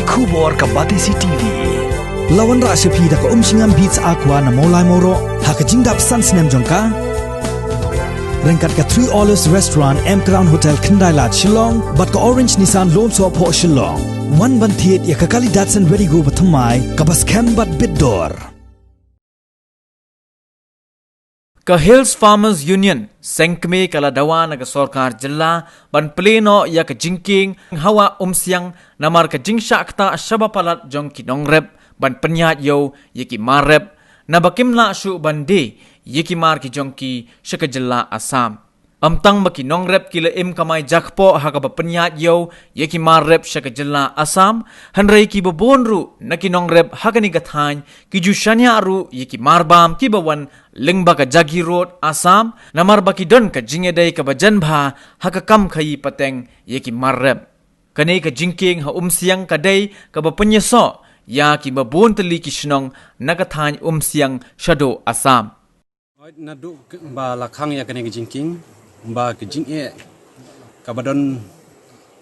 Kubor ka Batisi TV. Lawan Rashapi da ka Singam Beats Aqua na Molai Moro haka jingdap Sunsnem Jongka. Rengkat ka 3 Olives Restaurant M Crown Hotel Kendailat Shillong bat ka Orange Nissan Loan So Po Shillong. One bantiet ya ka Kali Datsun Ready Go Batamai ka Baskem bat Bidor. Ka Hills Farmers Union sengkme kala dawa naga sorkar jilla ban pleno ya ka jingking hawa siang namar ka jingsha kta shabapalat jong kinongrep ban penyat yo yeki marep nabakimla shu bande yeki mar ki jongki shaka jilla Assam amtang baki nongrep kila kamai jakpo haka ba penyat yo yeki marep shaka jilla Assam hanrei ki babonru naki nongrep haka ni gathany ki jushanya ru yeki marbam ki bawan lingba ka Jagi Road Assam namar baki don ka jingedai ka bajanbha haka kam khayi pateng yeki marrep kane ka jingking ha siang kadai ka bapenyeso ya ki babon teli ki shnong nagathany siang shado Assam nadu ba lakhang ya kane ka jingking ba ka jinge ka badon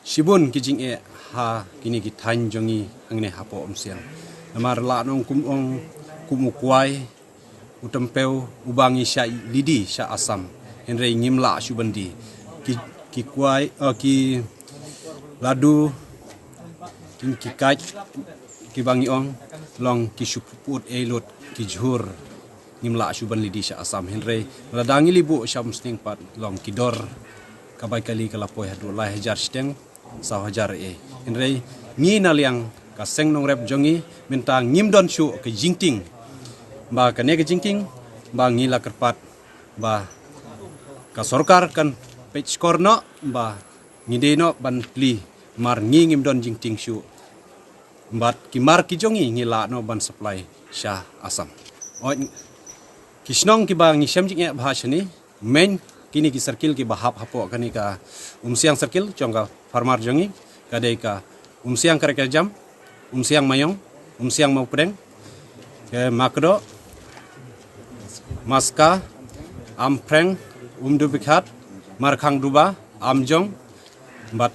shibun ki jinge ha kini ki than jongi angne hapo siang namar la nong kumukwai utempeu ubangi sya lidi sya Assam henre ngimla subandi ki kwai ki ladu ki kaj ki bangi ong long ki suput elot ki jhur ngimla suban lidi sya Assam henre ladangi libu syam sting pat long ki dor kabai kali kalapoi hadu lai hajar steng sa hajar henre ngi naliang ka seng nong rep jongi minta ngimdon syu ke jingting ba kane ke jingking ba ngila kerpat ba ka sorkar kan page korno ba ngideno ban pli mar ngingim don jingting shu bat kimar ki jongi ngila no ban supply sya Assam kisnong ki ba ngisem jing bahasani main kini ki circle ki bahap hapo kani ka siang circle chonga farmar jongi kadai ka siang kareka jam siang mayong siang mau pedeng ke makdo Maska, Ampreng, Dubikhat, Markhang Duba, Amjong, Bat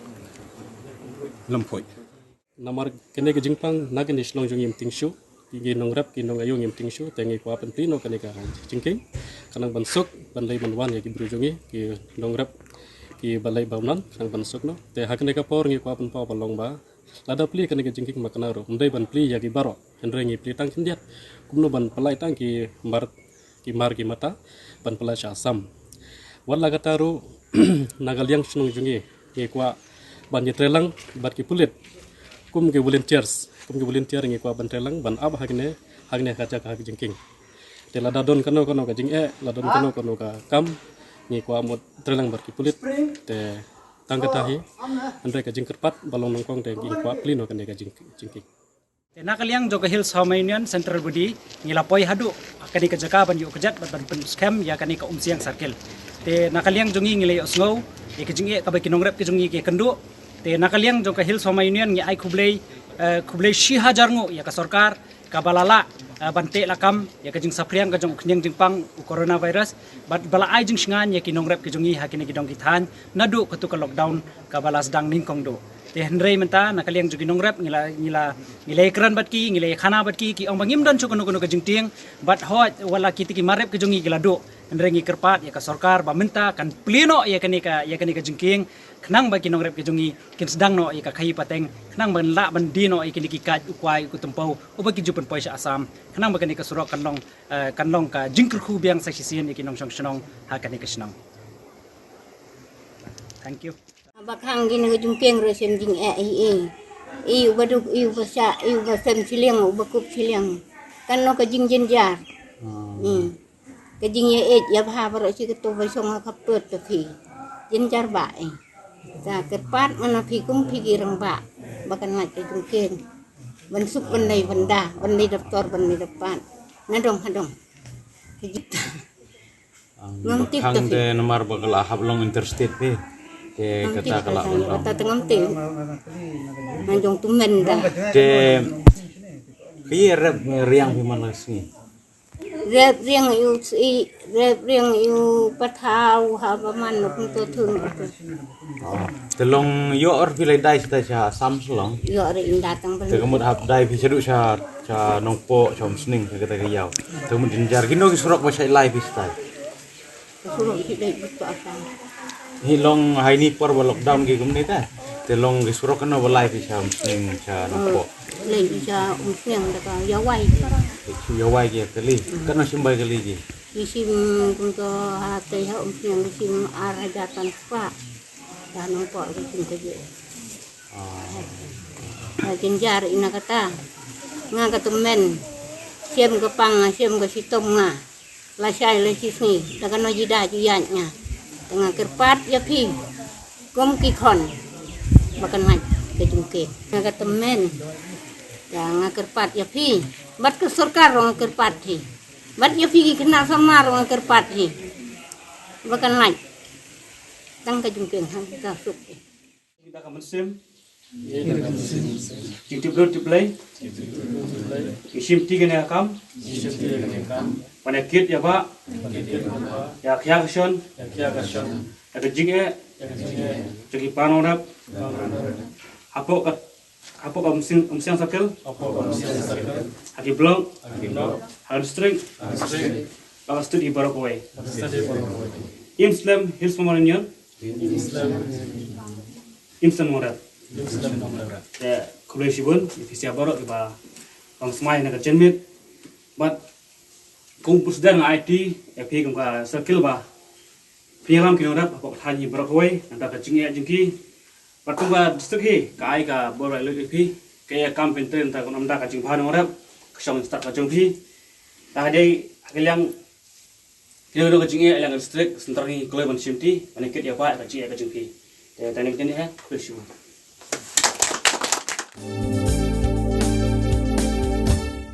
Lempoi. Namar kene ke jingpang nagen di Shlong Jong Yim Tingshu, ki nongrap ki nongayong Yim Tingshu, tengi ko apen plino kene ka jingking, kanang bansuk, banlay manwan ya ki brujongi, ki nongrap ki balay baunan, kanang bansuk no, te hakene ka por ngi ko apen pa balong ba, lada pli kene ke jingking makanaro, mdai ban pli ya ki baro, henre ngi pli tang kindiat, kumno ban palay tang ki mar ki mata ban pala sya Assam wala gataru nagaliang snong jungi ke kwa ban yetrelang bat ki pulit kum ke volunteer ngi kwa ban trelang ban ab hagne kaca ka jingking te lada don kano ka jing ladon kano ka kam ngi kwa mod trelang bat ki pulit te tanggatahi andre ka jingkerpat balong nongkong te ngi kwa plino kane ka jingking Nakaliang Joga Hills Home Union Central Budi ngilapoi hadu kani ka jaka ban yu kejat ban scam ya kani ka siang circle te nakaliang jongi ngilay osngau e ke jingi ka ba kinongrep ke jongi ke kendu te nakaliang Joga Hills Home Union ngi ai kublei 1000 ngo ya ka sarkar ka balala bante lakam ya ka jing sapriang ka jong knyang jingpang coronavirus bat bala ai jing singan ya kinongrep ke jongi hakini ki dong kithan nadu ka tu ka lockdown ka balas dang ningkong do te henrei menta nakaliang jugi nongrep ngila ikran batki ngila khana batki ki ong bangim dan chukono ka jingting bat hot wala kiti ki marep ke jongi gilado henrei ngi kerpat ya ka sarkar ba menta kan pleno ya kani ka jingking khnang ba ki nongrep ke jongi kin sedang no ya ka khai pateng khnang ban la ban dino ya kini ki kaj ukwai ku tempau uba ki jupan poisa Assam khnang ba kani ka surok kanlong ka jingkru khu biang sa sisien ya ki nong shnong ha kani ka shnong thank you Bakhang gini ngejungkeng resem jing ubaduk ubasa ubasem siliang ubakup siliang kan no kajing jenjar kajing ya bha baro si ketu basong kapet tapi jenjar ba ta kerpat mana pikum pikirang ba bakan ngat kejungkeng bensuk bandai daftar bandai depan nadong hadong kita ngamtik tapi de nomor bakal hablong interstate pe ke kata kalak kata tengam te nanjong tumen dah de biar riang di mana sini rep riêng yêu si rep riêng yêu bắt thao ha ba man nó cũng tôi thương Telong yo or vilai dai sta cha sam selong. yo rin datang Te balik kamut hap dai fi sedu cha nongpo chom sning ke kata yau. Te mun dinjar kino ki surok ba sai live sta. suruh kita itu apa Hi long hai ni por ba lockdown ki gumni ta. Te long ki surok kano ba live chom sning cha nongpo. lên cho siang đã gió quay Chu yo wai ki kali. Kano simbai kali ki. di sim untuk hati ha siang di sim arah jatan pak dan nampak di sim kerja jenjar ina kata nga ketemen siam ke pang siam ke sitom nga lasai lesis ni dengan nojida juyatnya dengan kerpat ya pi gom kikon bahkan ngai ke jungke nga ketemen ya nga kerpat ya pi bat ke surkar nga kerpat hi bat ya pi kenal sama nga kerpat hi bahkan ngai tang ke jungke ha kita sup Kita akan musim. Kita berdua play. Isim tiga ni akam. Panakit ya pak. Ya kia kasion. Ya kejing jadi panorap. Apa musim sakil. Haki blong. Hal string. Kalau studi baru kue. Islam Hills Memorial. Instant morat. Ya, kalau sibun, visi baru kita bang semai nak cenmit, but kumpul sedang IT, FP kumka circle bah, pialam kini orang apa hanya berakui, anda kecingnya jengki, but kumka distrik he, kai ka baru lagi FP, kaya kampen tren tak anda kecing bahan orang, kesang start kecing FP, tak ada yang kini orang kecingnya yang distrik, sebentar ni kalau macam ni, panikit ya pak kecing FP. Dan ini kan ya, bersih.